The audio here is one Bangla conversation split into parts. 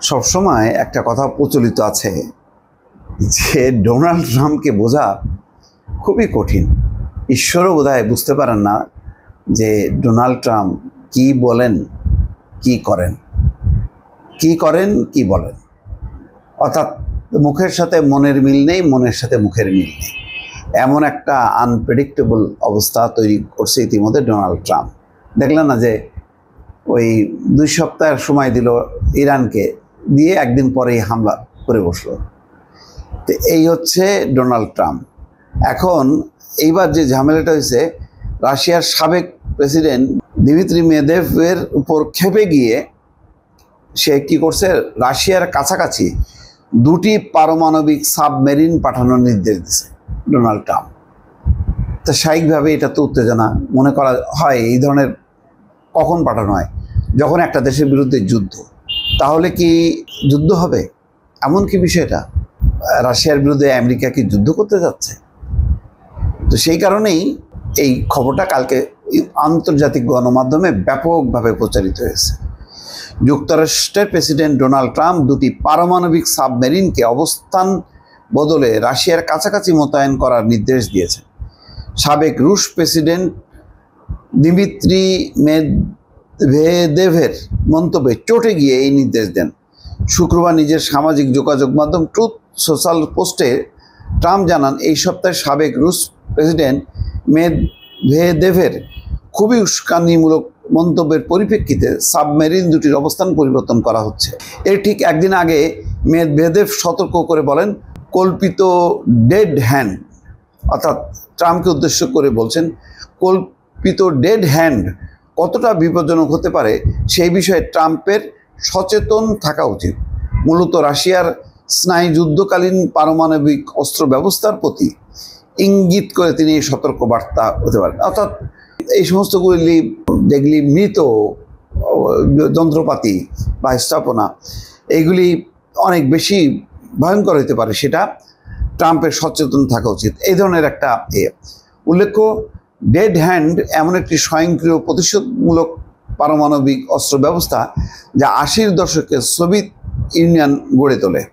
সবসময় একটা কথা প্রচলিত আছে যে ডোনাল্ড ট্রাম্পকে বোঝা খুবই কঠিন। ঈশ্বরও বোধহয় বুঝতে পারেন না যে ডোনাল্ড ট্রাম্প কি বলেন, কি করেন, কি বলেন। অর্থাৎ মুখের সাথে মনের মিল নেই, মনের সাথে মুখের মিল নেই, এমন একটা আনপ্রেডিক্টেবল অবস্থা তৈরি করছে ইতিমধ্যে ডোনাল্ড ট্রাম্প। দেখলেন না যে ওই 2 সপ্তাহের সময় দিল ইরানকে, দিয়ে একদিন পরেই হামলা করে বসলো। তো এই হচ্ছে ডোনাল্ড ট্রাম্প। এখন এইবার যে ঝামেলাটা হয়েছে, রাশিয়ার সাবেক প্রেসিডেন্ট দিমিত্রি মেদভেদেভের উপর ক্ষেপে গিয়ে সে কি করছে, রাশিয়ার কাছাকাছি 2টি পারমাণবিক সাবমেরিন পাঠানোর নির্দেশ দিয়েছে ডোনাল্ড ট্রাম্প। তো স্বাভাবিকভাবে এটা তো উত্তেজনা মনে করা হয়। এই ধরনের কখন পাঠানো হয়? যখন একটা দেশের বিরুদ্ধে যুদ্ধ। তাহলে কি যুদ্ধ হবে? এমন কি বিষয়টা? রাশিয়ার বিরুদ্ধে আমেরিকা কি যুদ্ধ করতে যাচ্ছে? তো সেই কারণেই এই খবরটা কালকে আন্তর্জাতিক গণমাধ্যমে ব্যাপকভাবে প্রচারিত হয়েছে। যুক্তরাষ্ট্রের প্রেসিডেন্ট ডোনাল্ড ট্রাম্প 2টি পারমাণবিক সাবমেরিনকে অবস্থান বদলে রাশিয়ার কাছাকাছি মোতায়েন করার নির্দেশ দিয়েছেন। সাবেক রুশ প্রেসিডেন্ট দিমিত্রি মেদভেদেভের মন্তব্যে চটে গিয়ে এই নির্দেশ দেন। শুক্রবার নিজের সামাজিক যোগাযোগ মাধ্যম ট্রুথ সোশ্যাল পোস্টে ট্রাম্প জানান, এই সপ্তাহে সাবেক রুশ প্রেসিডেন্ট মেদভেদেভের খুবই উস্কানিমূলক মন্তব্যের পরিপ্রেক্ষিতে সাবমেরিন 2টির অবস্থান পরিবর্তন করা হচ্ছে। এর ঠিক একদিন আগে মেদভেদেভ সতর্ক করে বলেন, কল্পিত ডেড হ্যান্ড, অর্থাৎ ট্রাম্পকে উদ্দেশ্য করে বলছেন, কল্পিত ডেড হ্যান্ড কতটা বিপজ্জনক হতে পারে সেই বিষয়ে ট্রাম্পের সচেতন থাকা উচিত। মূলত রাশিয়ার স্নায়ুযুদ্ধকালীন পারমাণবিক অস্ত্র ব্যবস্থার প্রতি ইঙ্গিত করে তিনি এই সতর্কবার্তা হতে পারেন। অর্থাৎ এই সমস্তগুলি যেগুলি মৃত যন্ত্রপাতি বা স্থাপনা, এইগুলি অনেক বেশি ভয়ঙ্কর হতে পারে, সেটা ট্রাম্পের সচেতন থাকা উচিত। এই ধরনের একটা উল্লেখ্য, ডেড হ্যান্ড এমন একটি স্বয়ংক্রিয় প্রতিশোধমূলক পারমাণবিক অস্ত্র ব্যবস্থা যা 80-এর দশকে সোভিয়েত ইউনিয়ন গড়ে তোলে।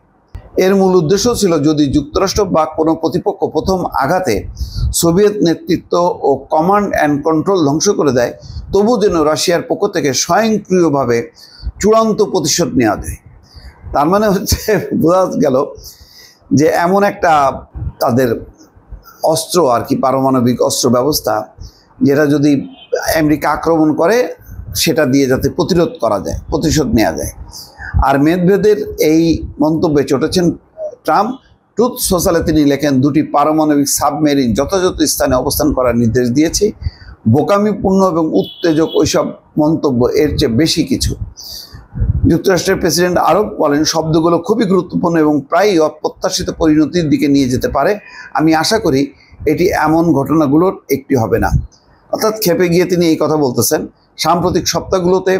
এর মূল উদ্দেশ্য ছিল, যদি যুক্তরাষ্ট্র বা কোনো প্রতিপক্ষ প্রথম আঘাতে সোভিয়েত নেতৃত্ব ও কমান্ড অ্যান্ড কন্ট্রোল ধ্বংস করে দেয়, তবু যেন রাশিয়ার পক্ষ থেকে স্বয়ংক্রিয়ভাবে চূড়ান্ত প্রতিশোধ নেওয়া যায়। তার মানে হচ্ছে বোঝা গেল যে এমন একটা তাদের অস্ত্র আর কি, পারমাণবিক অস্ত্র ব্যবস্থা, যেটা যদি আমেরিকা আক্রমণ করে সেটা দিয়ে যাতে প্রতিরোধ করা যায়, প্রতিশোধ নেওয়া যায়। আর মেদভেদের এই মন্তব্যে চটেছেন ট্রাম্প। ট্রুথ সোশ্যালে তিনি লেখেন, 2টি পারমাণবিক সাবমেরিন যথাযথ স্থানে অবস্থান করার নির্দেশ দিয়েছে। বোকামিপূর্ণ এবং উত্তেজক ওইসব মন্তব্য এর চেয়ে বেশি কিছু। যুক্তরাষ্ট্রের প্রেসিডেন্ট আরও বলেন, শব্দগুলো খুবই গুরুত্বপূর্ণ এবং প্রায়ই অপ্রত্যাশিত পরিণতির দিকে নিয়ে যেতে পারে। আমি আশা করি এটি এমন ঘটনাগুলোর একটি হবে না। অর্থাৎ ক্ষেপে গিয়ে তিনি এই কথা বলতেছেন। সাম্প্রতিক সপ্তাহগুলোতে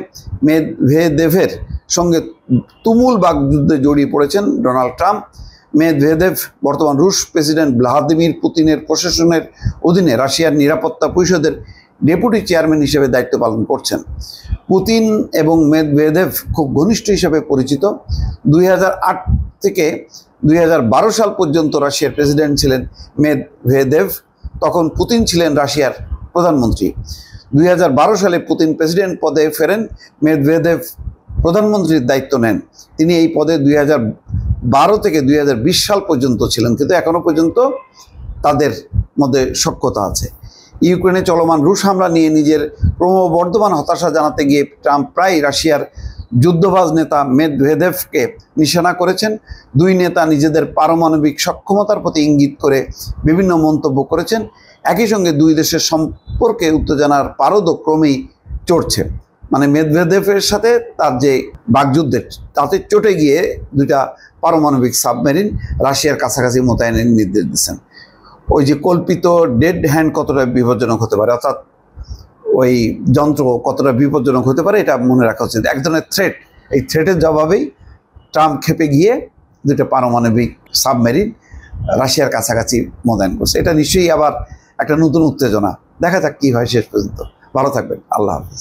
মেদভেদেভের সঙ্গে তুমুল বাগযুদ্ধে জড়িয়ে পড়েছেন ডোনাল্ড ট্রাম্প। মেদভেদেভ বর্তমান রুশ প্রেসিডেন্ট ভ্লাদিমির পুতিনের প্রশাসনের অধীনে রাশিয়ার নিরাপত্তা পরিষদের ডেপুটি চেয়ারম্যান হিসেবে দায়িত্ব পালন করছেন। পুতিন এবং মেদভেদেভ খুব ঘনিষ্ঠ হিসেবে পরিচিত। 2008 থেকে 2012 সাল পর্যন্ত রাশিয়ার প্রেসিডেন্ট ছিলেন মেদভেদেভ। তখন পুতিন ছিলেন রাশিয়ার প্রধানমন্ত্রী। 2012 সালে পুতিন প্রেসিডেন্ট পদে ফেরেন, মেদভেদেভ প্রধানমন্ত্রীর দায়িত্ব নেন। তিনি এই পদে 2012 থেকে 2020 সাল পর্যন্ত ছিলেন, কিন্তু এখনও পর্যন্ত তাদের মধ্যে সখ্যতা আছে। ইউক্রেনে চলমান রুশ হামলা নিয়ে নিজের ক্রমবর্ধমান হতাশা জানাতে গিয়ে ট্রাম্প প্রায় রাশিয়ার যুদ্ধবাজ নেতা মেদভেদেভকে নিশানা করেছেন। 2 নেতা নিজেদের পারমাণবিক সক্ষমতার প্রতি ইঙ্গিত করে বিভিন্ন মন্তব্য করেছেন। একই সঙ্গে 2 দেশের সম্পর্কে উত্তেজনার পারদও ক্রমেই চড়ছে। মানে মেদভেদেভের সাথে তার যে বাগযুদ্ধের, তাতে চটে গিয়ে 2টা পারমাণবিক সাবমেরিন রাশিয়ার কাছাকাছি মোতায়েনের নির্দেশ দিচ্ছেন। ওই যে কল্পিত ডেড হ্যান্ড কতটা বিপজ্জনক হতে পারে, অর্থাৎ ওই যন্ত্র কতটা বিপজ্জনক হতে পারে, এটা মনে রাখা উচিত। এক ধরনের থ্রেট, এই থ্রেটের জবাবেই ট্রাম্প ক্ষেপে গিয়ে 2টা পারমাণবিক সাবমেরিন রাশিয়ার কাছাকাছি মোতায়েন করছে। এটা নিশ্চয়ই আবার একটা নতুন উত্তেজনা। দেখা যাক কী হয় শেষ পর্যন্ত। ভালো থাকবেন। আল্লাহ হাফেজ।